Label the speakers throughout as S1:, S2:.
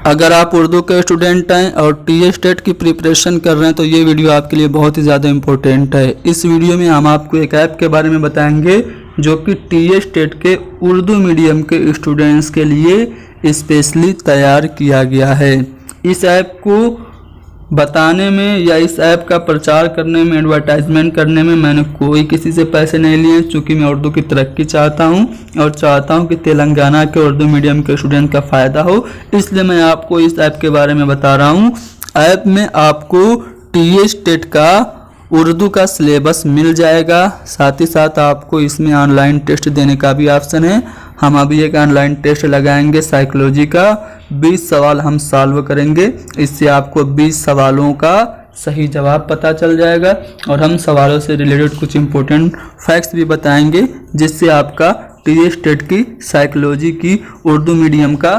S1: अगर आप उर्दू के स्टूडेंट हैं और टीए स्टेट की प्रिपरेशन कर रहे हैं तो ये वीडियो आपके लिए बहुत ही ज़्यादा इम्पोर्टेंट है। इस वीडियो में हम आपको एक ऐप के बारे में बताएंगे जो कि टीए स्टेट के उर्दू मीडियम के स्टूडेंट्स के लिए स्पेशली तैयार किया गया है। इस ऐप को बताने में या इस ऐप का प्रचार करने में, एडवर्टाइजमेंट करने में मैंने कोई किसी से पैसे नहीं लिए, चूँकि मैं उर्दू की तरक्की चाहता हूं और चाहता हूं कि तेलंगाना के उर्दू मीडियम के स्टूडेंट का फ़ायदा हो, इसलिए मैं आपको इस ऐप के बारे में बता रहा हूं। ऐप में आपको टीए स्टेट का उर्दू का सिलेबस मिल जाएगा, साथ ही साथ आपको इसमें ऑनलाइन टेस्ट देने का भी ऑप्शन है। हम अभी एक ऑनलाइन टेस्ट लगाएंगे साइकोलॉजी का, 20 सवाल हम सॉल्व करेंगे। इससे आपको 20 सवालों का सही जवाब पता चल जाएगा और हम सवालों से रिलेटेड कुछ इंपॉर्टेंट फैक्ट्स भी बताएंगे, जिससे आपका टीए स्टेट की साइकोलॉजी की उर्दू मीडियम का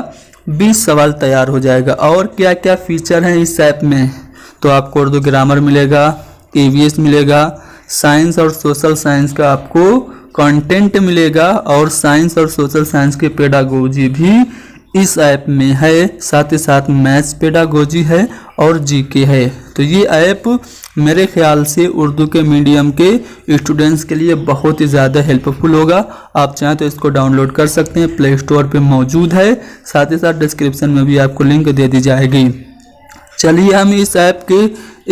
S1: 20 सवाल तैयार हो जाएगा। और क्या क्या फीचर हैं इस ऐप में, तो आपको उर्दू ग्रामर मिलेगा, ईवीएस मिलेगा, साइंस और सोशल साइंस का आपको कंटेंट मिलेगा और साइंस और सोशल साइंस की पेडागोजी भी इस ऐप में है। साथ ही साथ मैथ्स पेडागोजी है और जीके है। तो ये ऐप मेरे ख्याल से उर्दू के मीडियम के स्टूडेंट्स के लिए बहुत ही ज़्यादा हेल्पफुल होगा। आप चाहें तो इसको डाउनलोड कर सकते हैं, प्ले स्टोर पे मौजूद है। साथ ही साथ डिस्क्रिप्शन में भी आपको लिंक दे दी जाएगी। चलिए हम इस ऐप के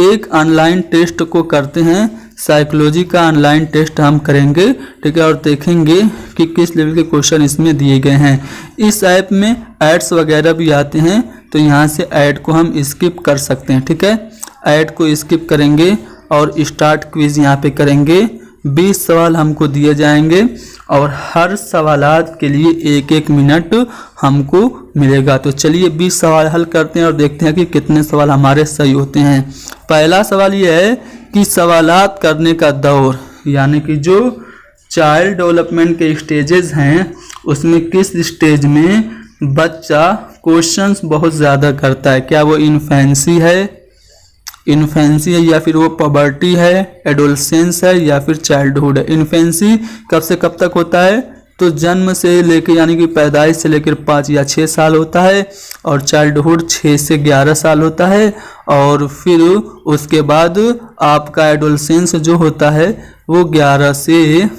S1: एक ऑनलाइन टेस्ट को करते हैं। साइकोलॉजी का ऑनलाइन टेस्ट हम करेंगे, ठीक है, और देखेंगे कि किस लेवल के क्वेश्चन इसमें दिए गए हैं। इस ऐप में एड्स वगैरह भी आते हैं, तो यहाँ से ऐड को हम स्किप कर सकते हैं, ठीक है। ऐड को स्किप करेंगे और स्टार्ट क्विज यहाँ पे करेंगे। 20 सवाल हमको दिए जाएंगे और हर सवालात के लिए 1-1 मिनट हमको मिलेगा। तो चलिए 20 सवाल हल करते हैं और देखते हैं कि कितने सवाल हमारे सही होते हैं। पहला सवाल यह है कि सवालात करने का दौर, यानी कि जो चाइल्ड डेवलपमेंट के स्टेजेस हैं उसमें किस स्टेज में बच्चा क्वेश्चंस बहुत ज़्यादा करता है। क्या वो इन्फेंसी है या फिर वो पबर्टी है, एडोलसेंस है या फिर चाइल्डहुड है। इन्फेंसी कब से कब तक होता है, तो जन्म से लेकर यानी कि पैदाइश से लेकर 5 या 6 साल होता है, और चाइल्डहुड 6 से 11 साल होता है, और फिर उसके बाद आपका एडोलसेंस जो होता है वो 11 से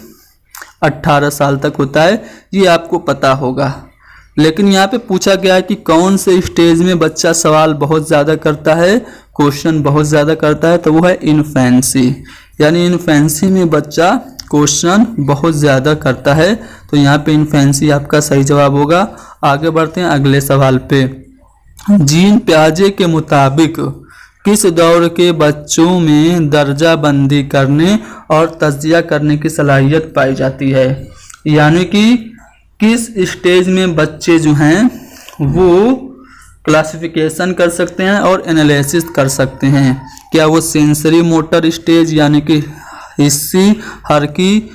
S1: 18 साल तक होता है। ये आपको पता होगा। लेकिन यहाँ पे पूछा गया है कि कौन से स्टेज में बच्चा सवाल बहुत ज़्यादा करता है, क्वेश्चन बहुत ज़्यादा करता है, तो वो है इन्फेंसी। यानी इन्फेंसी में बच्चा क्वेश्चन बहुत ज़्यादा करता है। तो यहाँ पे इन्फेंसी आपका सही जवाब होगा। आगे बढ़ते हैं अगले सवाल पे। जीन पियाजे के मुताबिक किस दौर के बच्चों में दर्जा बंदी करने और तज्जिया करने की सलाहियत पाई जाती है। यानी कि किस स्टेज में बच्चे जो हैं वो क्लासिफिकेशन कर सकते हैं और एनालिसिस कर सकते हैं। क्या वो सेंसरी मोटर स्टेज यानी कि हिस्सी हरकी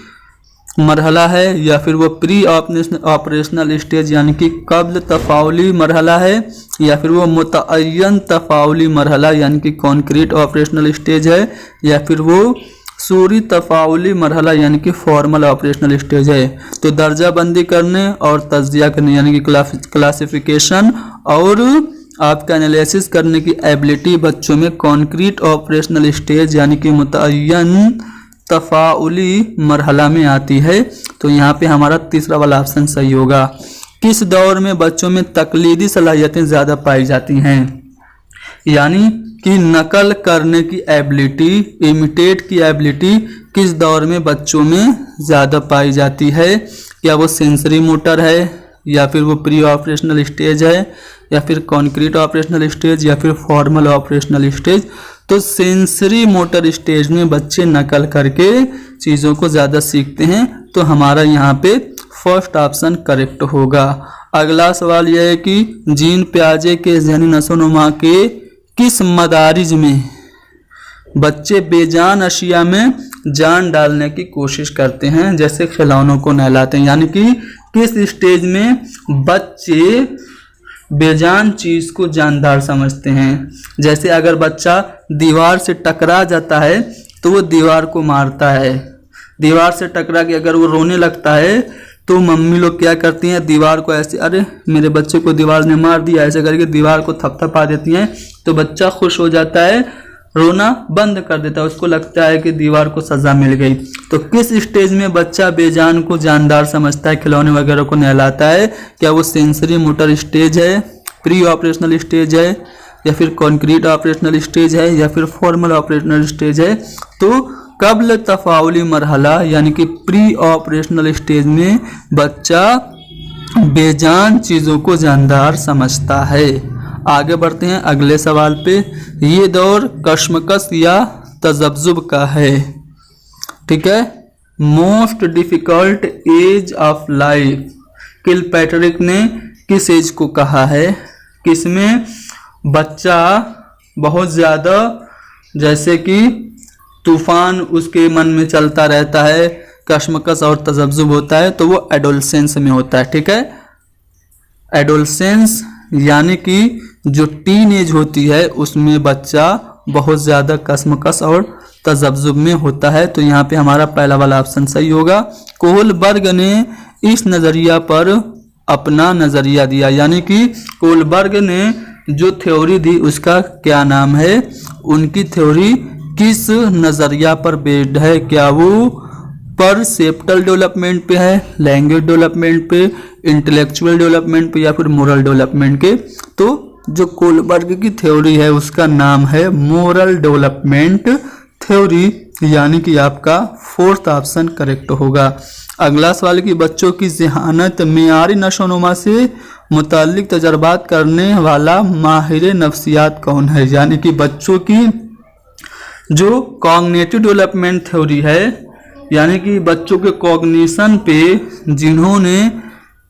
S1: मरहला है, या फिर वो प्री ऑपरेशनल स्टेज यानी कि कब्ल तफाउली मरहला है, या फिर वो मुतअय्यन तफाउली मरहला यानी कि कॉन्क्रीट ऑपरेशनल स्टेज है, या फिर वो सूरी तफाउली मरहला यानी कि फॉर्मल ऑपरेशनल स्टेज है। तो दर्जा बंदी करने और तज्जिया करने यानी कि क्लासिफिकेशन और आपका एनालिसिस करने की एबिलिटी बच्चों में कॉन्क्रीट ऑपरेशनल स्टेज यानी कि मुतअय्यन तफाउली मरहला में आती है। तो यहाँ पे हमारा तीसरा वाला ऑप्शन सही होगा। किस दौर में बच्चों में तकलीदी सलाहियतें ज़्यादा पाई जाती हैं, यानी कि नकल करने की एबिलिटी, इमिटेट की एबिलिटी किस दौर में बच्चों में ज़्यादा पाई जाती है। क्या वो सेंसरी मोटर है, या फिर वो प्री ऑपरेशनल स्टेज है, या फिर कॉन्क्रीट ऑपरेशनल स्टेज, या फिर फॉर्मल ऑपरेशनल स्टेज। तो सेंसरी मोटर स्टेज में बच्चे नकल करके चीज़ों को ज़्यादा सीखते हैं। तो हमारा यहाँ पे फर्स्ट ऑप्शन करेक्ट होगा। अगला सवाल यह है कि जीन पियाजे के ज़हनी नशोनुमा के किस मदारिज में बच्चे बेजान अशिया में जान डालने की कोशिश करते हैं, जैसे खिलौनों को नहलाते हैं। यानी कि किस स्टेज में बच्चे बेजान चीज़ को जानदार समझते हैं। जैसे अगर बच्चा दीवार से टकरा जाता है तो वो दीवार को मारता है, दीवार से टकरा के अगर वो रोने लगता है तो मम्मी लोग क्या करती हैं, दीवार को ऐसे, अरे मेरे बच्चे को दीवार ने मार दिया, ऐसे करके दीवार को थपथपा देती हैं। तो बच्चा खुश हो जाता है, रोना बंद कर देता है, उसको लगता है कि दीवार को सजा मिल गई। तो किस स्टेज में बच्चा बेजान को जानदार समझता है, खिलौने वगैरह को नहलाता है? क्या वो सेंसरी मोटर स्टेज है, प्री ऑपरेशनल स्टेज है, या फिर कॉन्क्रीट ऑपरेशनल स्टेज है, या फिर फॉर्मल ऑपरेशनल स्टेज है? तो कब्ल तफाउली मरहला यानी कि प्री ऑपरेशनल स्टेज में बच्चा बेजान चीज़ों को जानदार समझता है। आगे बढ़ते हैं अगले सवाल पे। ये दौर कश्मकश या तजब्जुब का है, ठीक है। Most difficult age of life Kilpatrick ने किस एज को कहा है, किसमें बच्चा बहुत ज़्यादा जैसे कि तूफान उसके मन में चलता रहता है, कश्मकश और तजब्जुब होता है, तो वो एडोलसेंस में होता है, ठीक है। एडोलसेंस यानी कि जो टीन एज होती है उसमें बच्चा बहुत ज़्यादा कश्मकश और तजब्जुब में होता है। तो यहाँ पे हमारा पहला वाला ऑप्शन सही होगा। कोहलबर्ग ने इस नज़रिया पर अपना नज़रिया दिया, यानी कि कोहलबर्ग ने जो थ्योरी दी उसका क्या नाम है, उनकी थ्योरी किस नज़रिया पर बेस्ड है? क्या वो परसेप्टल डेवलपमेंट पे है, लैंग्वेज डेवलपमेंट पे, इंटेलेक्चुअल डेवलपमेंट पे, या फिर मोरल डेवलपमेंट के? तो जो कोहलबर्ग की थ्योरी है उसका नाम है मोरल डेवलपमेंट थ्योरी, यानी कि आपका फोर्थ ऑप्शन करेक्ट होगा। अगला सवाल कि बच्चों की ज़हानत मेयारी नशोनुमा से मुताल्लिक तजर्बात करने वाला माहिर नफ्सियात कौन है? यानी कि बच्चों की जो कॉग्निटिव डेवलपमेंट थ्योरी है, यानी कि बच्चों के कॉग्निशन पे जिन्होंने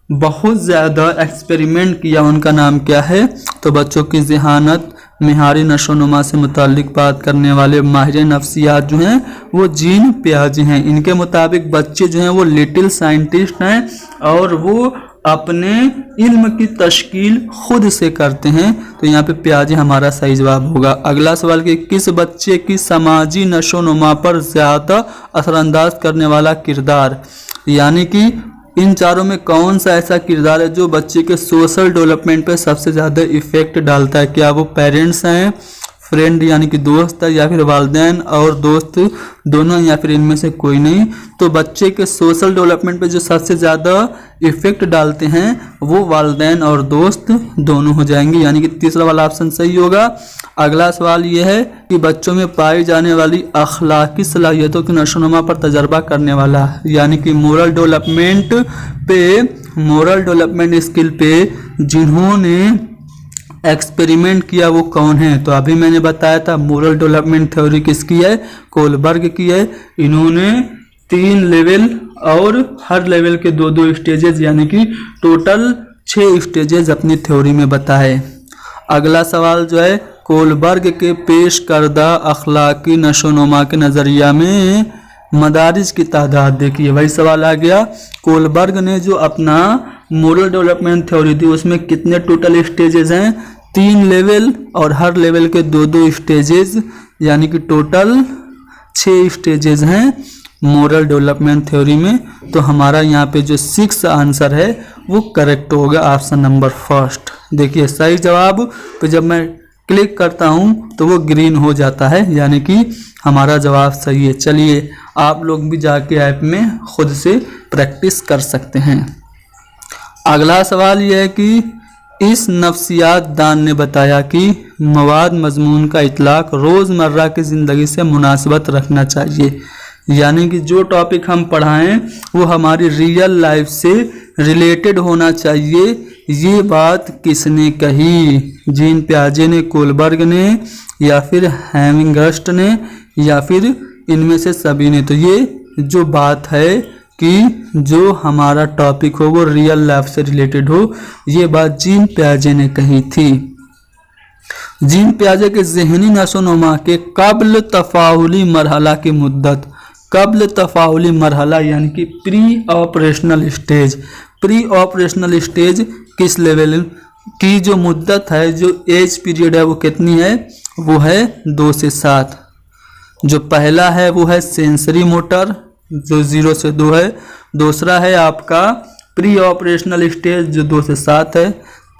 S1: बहुत ज़्यादा एक्सपेरिमेंट किया उनका नाम क्या है? तो बच्चों की ज़हानत मेयारी नशोनुमा से मुताल्लिक बात करने वाले माहिर नफ्सियात जो हैं वो जीन पियाजे हैं। इनके मुताबिक बच्चे जो हैं वो लिटिल साइंटिस्ट हैं और वो अपने इल्म की तश्कील खुद से करते हैं। तो यहाँ पे पियाजे हमारा सही जवाब होगा। अगला सवाल कि किस बच्चे की समाजी नशोनुमा पर ज़्यादा असरअंदाज करने वाला किरदार, यानी कि इन चारों में कौन सा ऐसा किरदार है जो बच्चे के सोशल डेवलपमेंट पे सबसे ज़्यादा इफेक्ट डालता है? क्या वो पेरेंट्स हैं, फ्रेंड यानी कि दोस्त है, या फिर वालिदैन और दोस्त दोनों, या फिर इनमें से कोई नहीं? तो बच्चे के सोशल डेवलपमेंट पे जो सबसे ज़्यादा इफेक्ट डालते हैं वो वालिदैन और दोस्त दोनों हो जाएंगे, यानी कि तीसरा वाला ऑप्शन सही होगा। अगला सवाल ये है कि बच्चों में पाई जाने वाली अखलाकी सलाहियतों की नशोनुमा पर तजर्बा करने वाला, यानी कि मोरल डेवलपमेंट पे, मोरल डेवलपमेंट स्किल पे जिन्होंने एक्सपेरिमेंट किया वो कौन है? तो अभी मैंने बताया था मोरल डेवलपमेंट थ्योरी किसकी है, कोहलबर्ग की है। इन्होंने 3 लेवल और हर लेवल के 2-2 स्टेजेस यानी कि टोटल 6 स्टेजेस अपनी थ्योरी में बताए। अगला सवाल जो है कोहलबर्ग के पेश करदा अखलाकी नशोनुमा के नज़रिया में मदारिज की तादाद देखिए, वही सवाल आ गया। कोहलबर्ग ने जो अपना मोरल डेवलपमेंट थ्योरी दी उसमें कितने टोटल स्टेजेस हैं? 3 लेवल और हर लेवल के 2-2 स्टेजेस, यानी कि टोटल 6 स्टेजेस हैं मोरल डेवलपमेंट थ्योरी में। तो हमारा यहाँ पे जो 6 आंसर है वो करेक्ट होगा, ऑप्शन नंबर फर्स्ट। देखिए सही जवाब पे जब मैं क्लिक करता हूँ तो वो ग्रीन हो जाता है, यानी कि हमारा जवाब सही है। चलिए आप लोग भी जाके ऐप में खुद से प्रैक्टिस कर सकते हैं। अगला सवाल यह है कि इस नफ्सियात दान ने बताया कि मवाद मजमून का इतलाक रोज़मर्रा की ज़िंदगी से मुनासिबत रखना चाहिए, यानी कि जो टॉपिक हम पढ़ाएं वो हमारी रियल लाइफ से रिलेटेड होना चाहिए। ये बात किसने कही? जीन पियाजे ने, कोहलबर्ग ने, या फिर हेमिंगर्स्ट ने, या फिर इनमें से सभी ने? तो ये जो बात है कि जो हमारा टॉपिक हो वो रियल लाइफ से रिलेटेड हो, ये बात जीन पियाजे ने कही थी। जीन पियाजे के ज़हनी नशोनुमा के कब्ल तफाउली मरहला की मुद्दत, कब्ल तफाउली मरहला यानी कि pre operational stage, pre operational stage किस लेवल की जो मुद्दत है, जो एज पीरियड है वो कितनी है? वो है 2 से 7। जो पहला है वो है सेंसरी मोटर जो 0 से 2 है, दूसरा है आपका प्री ऑपरेशनल स्टेज जो 2 से 7 है।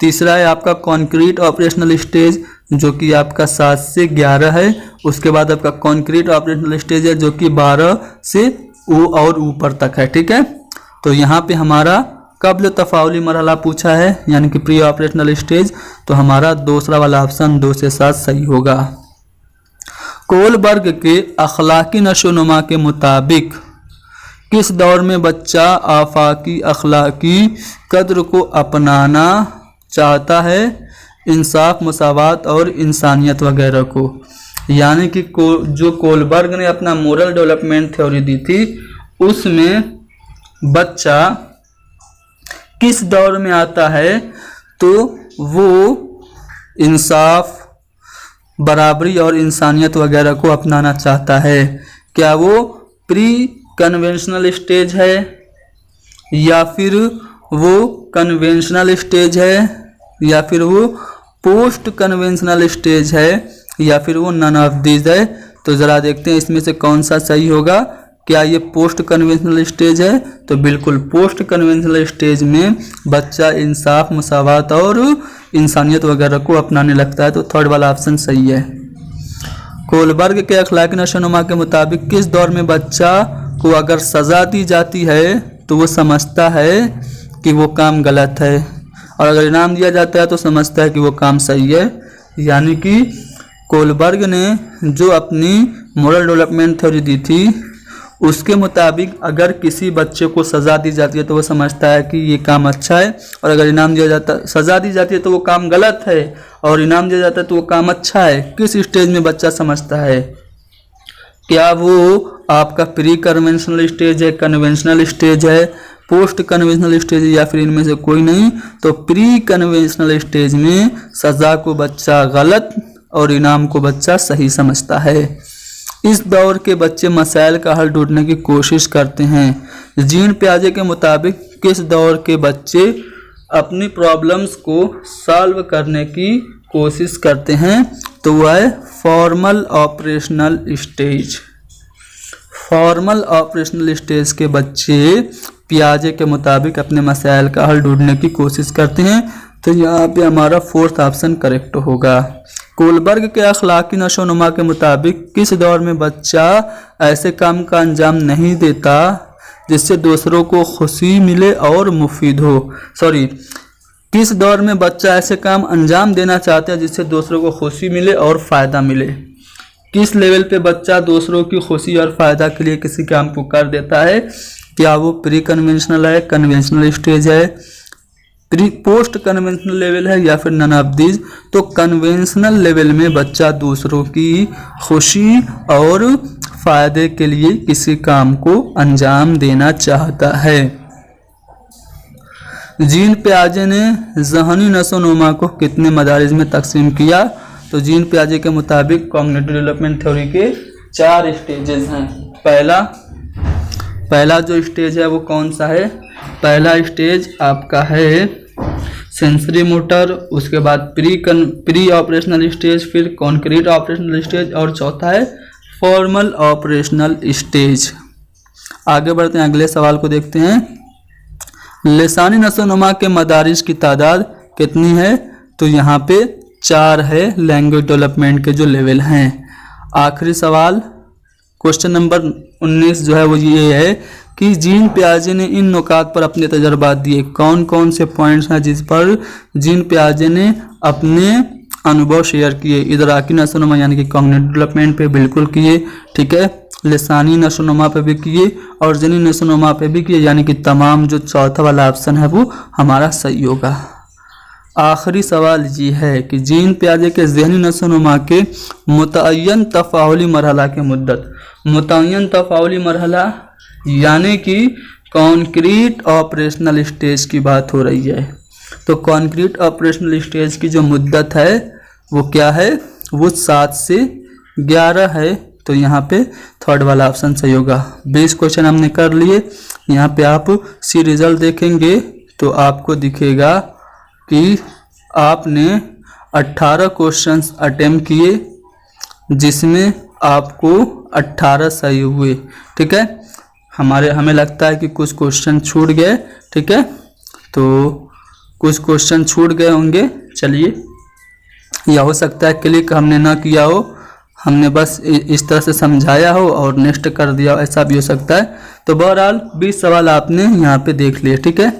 S1: तीसरा है आपका कॉन्क्रीट ऑपरेशनल स्टेज जो कि आपका 7 से 11 है। उसके बाद आपका कॉन्क्रीट ऑपरेशनल स्टेज है जो कि 12 से और ऊपर तक है। ठीक है, तो यहाँ पे हमारा कब्ल तफाउली मरहला पूछा है यानी कि प्री ऑपरेशनल स्टेज, तो हमारा दूसरा वाला ऑप्शन 2 से 7 सही होगा। कोलबर्ग के अखलाकी नशोनुमा के मुताबिक किस दौर में बच्चा आफाकी अखलाकी कद्र को अपनाना चाहता है, इंसाफ, मसावत और इंसानियत वगैरह को। यानी कि जो कोलबर्ग ने अपना मोरल डेवलपमेंट थ्योरी दी थी उसमें बच्चा किस दौर में आता है, तो वो इंसाफ, बराबरी और इंसानियत वगैरह को अपनाना चाहता है। क्या वो प्री कन्वेंशनल स्टेज है या फिर वो कन्वेंशनल स्टेज है या फिर वो पोस्ट कन्वेंशनल स्टेज है या फिर वो नन ऑफ दीज है। तो ज़रा देखते हैं इसमें से कौन सा सही होगा। क्या ये पोस्ट कन्वेंशनल स्टेज है, तो बिल्कुल पोस्ट कन्वेंशनल स्टेज में बच्चा इंसाफ, मसावत और इंसानियत वगैरह को अपनाने लगता है, तो थर्ड वाला ऑप्शन सही है। कोलबर्ग के अखलाकी नशोनुमा के मुताबिक किस दौर में बच्चा को अगर सज़ा दी जाती है तो वो समझता है कि वो काम गलत है, और अगर इनाम दिया जाता है तो समझता है कि वो काम सही है। यानी कि कोलबर्ग ने जो अपनी मोरल डेवलपमेंट थ्योरी दी थी उसके मुताबिक अगर किसी बच्चे को सज़ा दी जाती है तो वो समझता है कि ये काम अच्छा है, और अगर इनाम दिया जाता, सज़ा दी जाती है तो वो काम गलत है और इनाम दिया जाता है तो वो काम अच्छा है। किस स्टेज में बच्चा समझता है? क्या वो आपका प्री कन्वेंशनल स्टेज है, कन्वेंशनल स्टेज है, पोस्ट कन्वेंशनल स्टेज है, या फिर इनमें से कोई नहीं? तो प्री कन्वेंशनल स्टेज में सज़ा को बच्चा गलत और इनाम को बच्चा सही समझता है। इस दौर के बच्चे मसाइल का हल ढूंढने की कोशिश करते हैं। जीन पियाजे के मुताबिक किस दौर के बच्चे अपनी प्रॉब्लम्स को सॉल्व करने की कोशिश करते हैं, तो वह है formal operational stage. Formal operational stage के बच्चे पियाजे के मुताबिक अपने मसाइल का हल ढूंढने की कोशिश करते हैं, तो यहाँ पे हमारा फोर्थ ऑप्शन करेक्ट होगा। कोलबर्ग के अखलाकी नशोनुमा के मुताबिक किस दौर में बच्चा ऐसे काम का अंजाम नहीं देता जिससे दूसरों को खुशी मिले और मुफीद हो, किस दौर में बच्चा ऐसे काम अंजाम देना चाहता है जिससे दूसरों को खुशी मिले और फ़ायदा मिले? किस लेवल पे बच्चा दूसरों की खुशी और फ़ायदा के लिए किसी काम को कर देता है? क्या वो प्री कन्वेंशनल है, कन्वेंशनल स्टेज है, प्री पोस्ट कन्वेंशनल लेवल है, या फिर नन ऑफ दीज? तो कन्वेंशनल लेवल में बच्चा दूसरों की खुशी और फ़ायदे के लिए किसी काम को अंजाम देना चाहता है। जीन पियाजे ने ज़हनी नशोनुमा को कितने मदारिज में तकसीम किया? तो जीन पियाजे के मुताबिक कॉग्निटिव डेवलपमेंट थ्योरी के 4 स्टेजेस हैं। पहला जो स्टेज है वो कौन सा है? पहला स्टेज आपका है सेंसरी मोटर, उसके बाद प्री ऑपरेशनल स्टेज, फिर कॉन्क्रीट ऑपरेशनल स्टेज, और चौथा है फॉर्मल ऑपरेशनल स्टेज। आगे बढ़ते हैं, अगले सवाल को देखते हैं। लिसानी नशोनुमा के मदारिज की तादाद कितनी है? तो यहाँ पे 4 है लैंग्वेज डेवलपमेंट के जो लेवल हैं। आखिरी सवाल क्वेश्चन नंबर 19 जो है वो ये है कि जीन पियाजे ने इन नुकात पर अपने तजर्बात दिए। कौन कौन से पॉइंट्स हैं जिस पर जीन पियाजे ने अपने अनुभव शेयर किए? इदराकी नशोनुमा यानी कि कॉग्निटिव डेवलपमेंट पे बिल्कुल किए, ठीक है, लिसानी नशोनुमा पे भी किए और जनी नशोनुमा पे भी किए, यानी कि तमाम जो चौथा वाला ऑप्शन है वो हमारा सही होगा। आखिरी सवाल ये है कि जीन पियाजे के ज़हनी नशोनुमा के मुतअय्यन तफ़ाउली मरहला की मुद्दत। मुतअय्यन तफ़ाउली मरहला यानी कि कॉन्क्रीट ऑपरेशनल स्टेज की बात हो रही है। तो कॉन्क्रीट ऑपरेशनल स्टेज की जो मुद्दत है वो क्या है? वो 7 से 11 है। तो यहाँ पे थर्ड वाला ऑप्शन सही होगा। 20 क्वेश्चन हमने कर लिए। यहाँ पे आप सी रिजल्ट देखेंगे तो आपको दिखेगा कि आपने 18 क्वेश्चंस अटेम्प्ट किए जिसमें आपको 18 सही हुए, ठीक है। हमें लगता है कि कुछ क्वेश्चन छूट गए, ठीक है, तो कुछ क्वेश्चन छूट गए होंगे। चलिए, या हो सकता है क्लिक हमने ना किया हो, हमने बस इस तरह से समझाया हो और नेक्स्ट कर दिया, ऐसा भी हो सकता है। तो बहरहाल 20 सवाल आपने यहाँ पे देख लिए, ठीक है।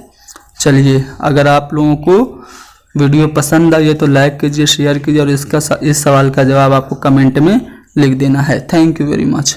S1: चलिए, अगर आप लोगों को वीडियो पसंद आई है तो लाइक कीजिए, शेयर कीजिए और इस सवाल का जवाब आपको कमेंट में लिख देना है। Thank you very much.